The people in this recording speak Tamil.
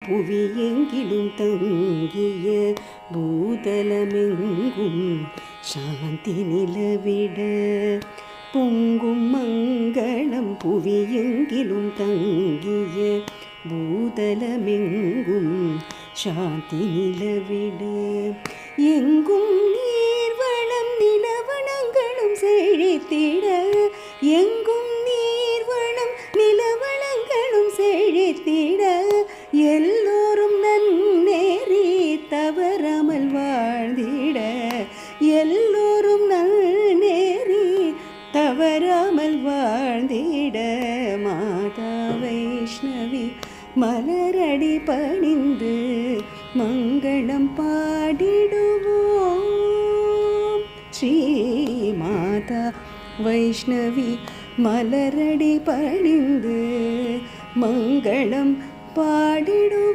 புவியெங்கிலும் தங்கிய பூதலமெங்கும் சாந்தி நிலவிட பொங்கும் மங்களம். புவியெங்கிலும் தங்கிய பூதலமெங்கும் சாந்தி நிலவிட எங்கும் நீர்வளம் நிலவளங்களும் செழித்திட எங்கும் நீர்வளம் நிலவளங்களும் செழித்திட எல்லோரும் நன்னேறி தவறாமல் வாழ்ந்திட எல்லோரும் நன்னேறி தவறாமல் வாழ்ந்திட மாதா வைஷ்ணவி மலரடி பணிந்து மங்களம் பாடிடுவோம். ஸ்ரீ மாதா வைஷ்ணவி மலரடி பணிந்து மங்களம் பாடிடுவோம்.